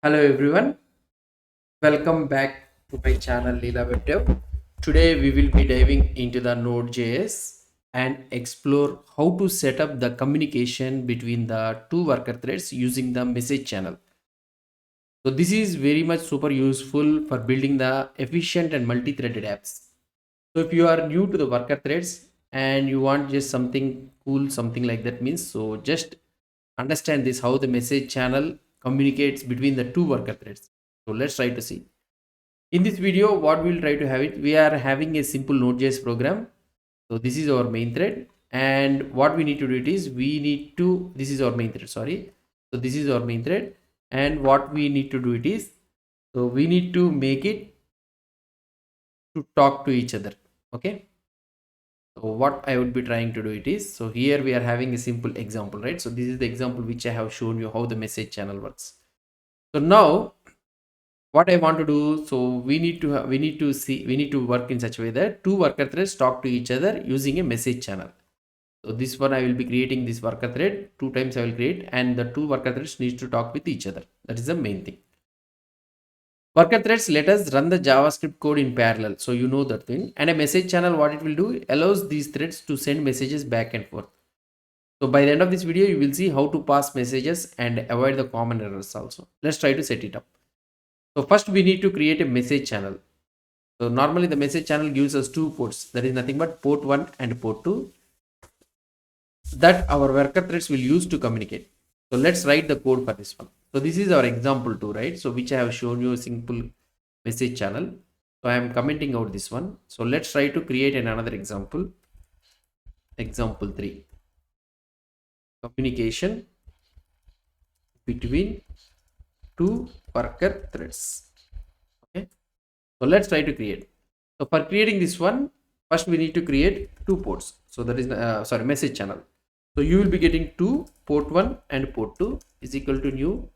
Hello everyone, welcome back to my channel Leela Web Dev. Today we will be diving into the Node.js and explore how to set up the communication between the two worker threads using the message channel. So this is very much super useful for building the efficient and multi-threaded apps. So if you are new to the worker threads and you want just something cool, something like that means, so just understand this how the message channel communicates between the two worker threads. So let's try to see. In this video, what we'll try to have it, we are having a simple Node.js program. So this is our main thread, and what we need to do it is this is our main thread, sorry. So this is our main thread, and what we need to do it is, so we need to make it to talk to each other. Okay. So what I would be trying to do it is, so here we are having a simple example, right? So this is the example which I have shown you how the message channel works. So now what I want to do, so we need to work in such a way that two worker threads talk to each other using a message channel. So this one I will be creating this worker thread two times I will create, and the two worker threads needs to talk with each other. That is the main thing. Worker threads let us run the JavaScript code in parallel. So you know that thing. And a message channel, what it will do, allows these threads to send messages back and forth. So by the end of this video, you will see how to pass messages and avoid the common errors also. Let's try to set it up. So first we need to create a message channel. So normally the message channel gives us two ports. That is nothing but port 1 and port 2 that our worker threads will use to communicate. So let's write the code for this one. So this is our example 2, right? So which I have shown you a simple message channel. So I am commenting out this one. So let's try to create another example. Example 3. Communication between two worker threads. Okay. So let's try to create. So for creating this one, first we need to create two ports. So that is message channel. So you will be getting two, port 1 and port 2 is equal to new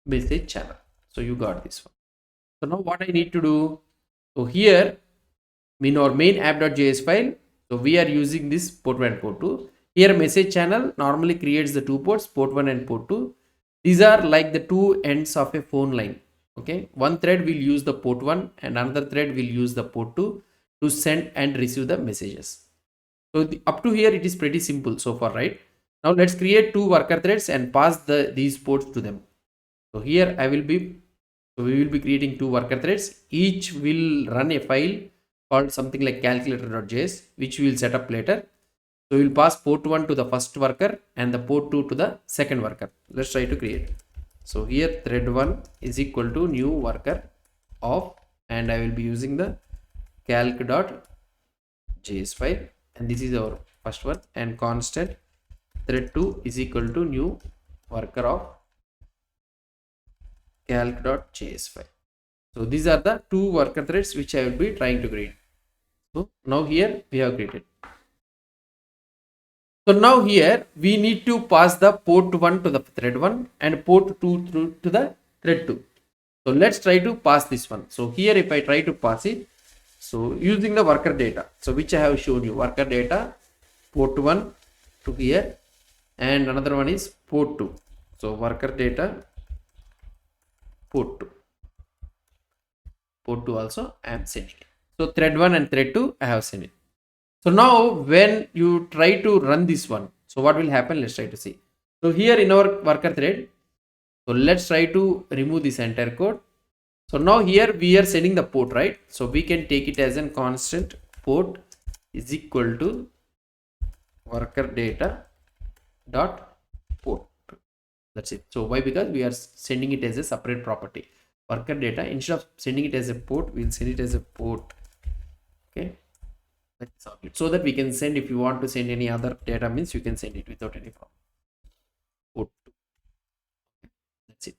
message channel. So you got this one. So now what I need to do, so here in our main app.js file, so we are using this port 1 and port 2. Here message channel normally creates the two ports, port 1 and port 2. These are like the two ends of a phone line. Okay, one thread will use the port 1 and another thread will use the port 2 to send and receive the messages. So up to here it is pretty simple so far, right? Now let's create two worker threads and pass these ports to them. So here we will be creating two worker threads. Each will run a file called something like calculator.js, which we will set up later. So we will pass port 1 to the first worker and the port 2 to the second worker. Let's try to create. So here thread 1 is equal to new worker of, and I will be using the calc.js file, and this is our first one, and constant thread 2 is equal to new worker of calc.js file. So these are the two worker threads which I will be trying to create. So now here we have created. So now here we need to pass the port 1 to the thread 1 and port 2 through to the thread 2. So let's try to pass this one. So here if I try to pass it, so using the worker data, so which I have shown you, worker data port 1 to here, and another one is port 2. So worker data port 2. Port 2 also I am sending it. So thread 1 and thread 2 I have sent it. So now when you try to run this one, so what will happen? Let's try to see. So here in our worker thread, so let's try to remove this entire code. So now here we are sending the port, right? So we can take it as a constant port is equal to worker data dot port. That's it. So why? Because we are sending it as a separate property. Worker data, instead of sending it as a port, we'll send it as a port. Okay. So that we can send, if you want to send any other data means you can send it without any problem. Port 2. That's it.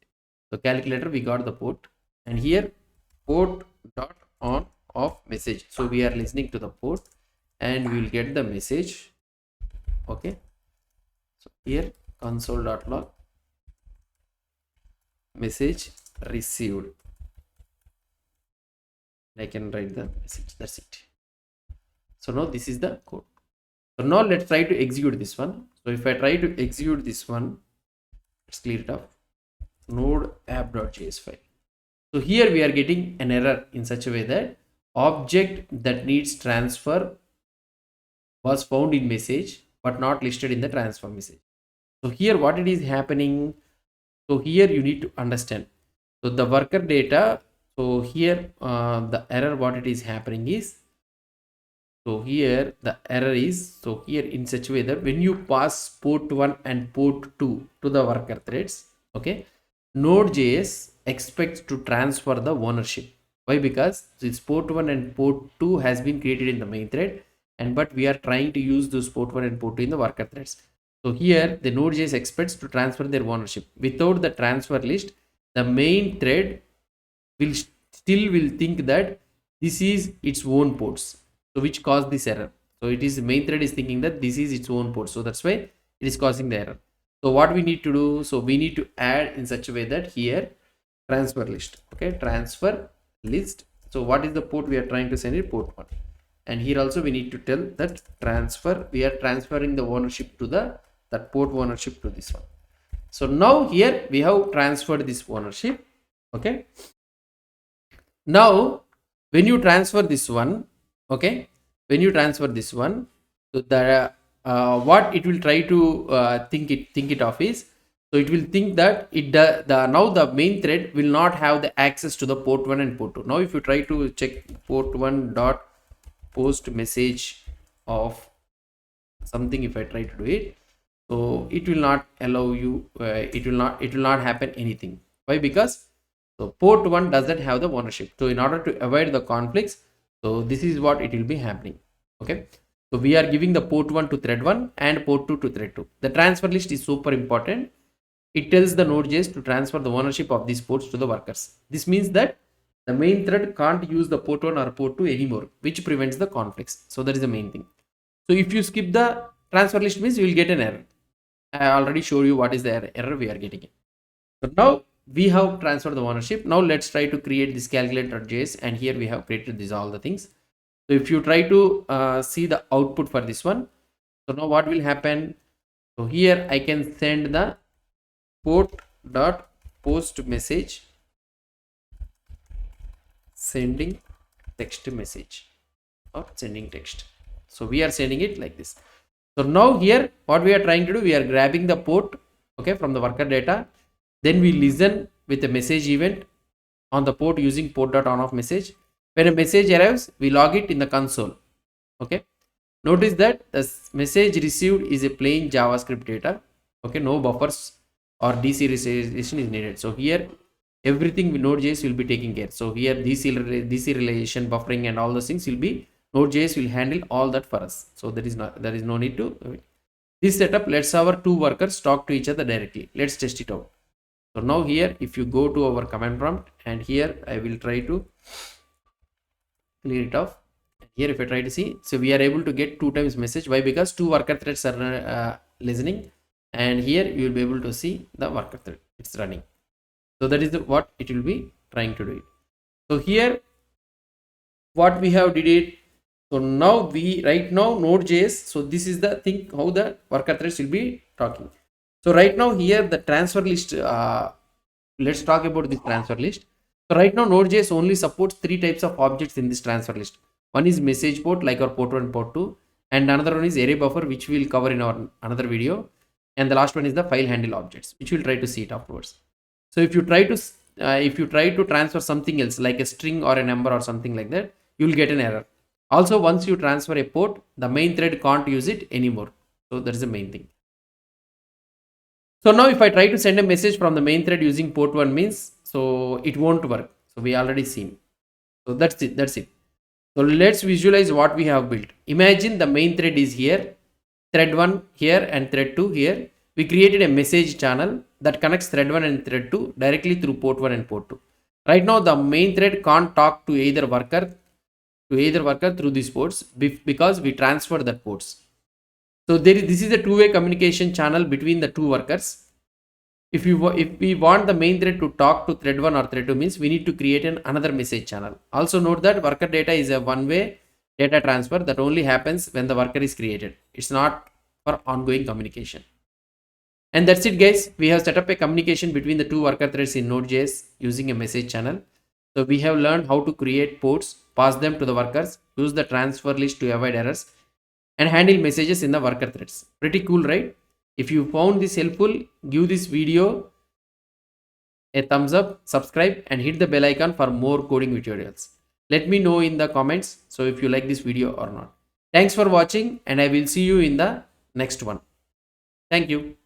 So calculator, we got the port, and here port dot on of message. So we are listening to the port and we will get the message. Okay. So here console.log message received. I can write the message. That's it. So now this is the code. So now let's try to execute this one. So if I try to execute this one, let's clear it up. node app.js file. So here we are getting an error in such a way that object that needs transfer was found in message but not listed in the transfer message. So here what it is happening, so here you need to understand. So the worker data, so here the error what it is happening is, so here the error is, so here in such a way that when you pass port 1 and port 2 to the worker threads, okay, Node.js expects to transfer the ownership. Why? Because this port 1 and port 2 has been created in the main thread, and but we are trying to use those port 1 and port 2 in the worker threads. So here the Node.js expects to transfer their ownership. Without the transfer list, the main thread will still think that this is its own ports. So which caused this error. So it is main thread is thinking that this is its own port. So that's why it is causing the error. So what we need to do, so we need to add in such a way that here transfer list, okay, transfer list. So what is the port we are trying to send it? Port 1. And here also we need to tell that transfer, we are transferring the ownership to that port ownership to this one. So now here we have transferred this ownership, okay. Now when you transfer this one, okay, when you transfer this one, so the what it will try to think it of is, so it will think that now the main thread will not have the access to the port 1 and port 2. Now if you try to check port 1 dot post message of something, if I try to do it, so it will not allow you, it will not happen anything. Why? Because so port 1 doesn't have the ownership. So in order to avoid the conflicts, so this is what it will be happening, okay. So we are giving the port 1 to thread 1 and port 2 to thread 2. The transfer list is super important. It tells the Node.js to transfer the ownership of these ports to the workers. This means that the main thread can't use the port 1 or port 2 anymore, which prevents the conflicts. So that is the main thing. So if you skip the transfer list, means you will get an error. I already showed you what is the error we are getting. So now we have transferred the ownership. Now let's try to create this calculate.js, and here we have created these all the things. So if you try to see the output for this one, so now what will happen? So here I can send the port dot post message sending text message or sending text. So we are sending it like this. So now here what we are trying to do, we are grabbing the port, okay, from the worker data. Then we listen with a message event on the port using port.onOff message. When a message arrives, we log it in the console, okay. Notice that the message received is a plain JavaScript data, okay, no buffers or deserialization is needed. So here everything with Node.js will be taking care. So here deserialization, buffering and all those things will be, Node.js will handle all that for us. So there is no need to this setup lets our two workers talk to each other directly. Let's test it out. So now here if you go to our command prompt, and here I will try to clear it off. Here if I try to see, so we are able to get 2 times message. Why? Because 2 worker threads are listening, and here you will be able to see the worker thread, it's running. So that is what it will be trying to do it. So here what we have did it. So now right now Node.js, so this is the thing how the worker threads will be talking. So right now here the transfer list, let's talk about this transfer list. So right now Node.js only supports 3 types of objects in this transfer list. One is MessagePort, like our port 1 and port 2, and another one is ArrayBuffer, which we will cover in our another video, and the last one is the FileHandle objects, which we'll try to see it afterwards. So if you try to transfer something else like a string or a number or something like that, you will get an error. Also, once you transfer a port, the main thread can't use it anymore. So that is the main thing. So now if I try to send a message from the main thread using port 1 means, so it won't work. So we already seen. So that's it. So let's visualize what we have built. Imagine the main thread is here, thread 1 here and thread 2 here. We created a message channel that connects thread 1 and thread 2 directly through port 1 and port 2. Right now the main thread can't talk to either worker through these ports because we transferred the ports. So this is a two-way communication channel between the two workers. If we want the main thread to talk to thread 1 or thread 2 means we need to create another message channel. Also note that worker data is a one-way data transfer that only happens when the worker is created. It's not for ongoing communication. And that's it, guys. We have set up a communication between the two worker threads in Node.js using a message channel. So we have learned how to create ports, pass them to the workers, use the transfer list to avoid errors, and handle messages in the worker threads. Pretty cool, right? If you found this helpful, give this video a thumbs up, subscribe, and hit the bell icon for more coding tutorials. Let me know in the comments so if you like this video or not. Thanks for watching, and I will see you in the next one. Thank you.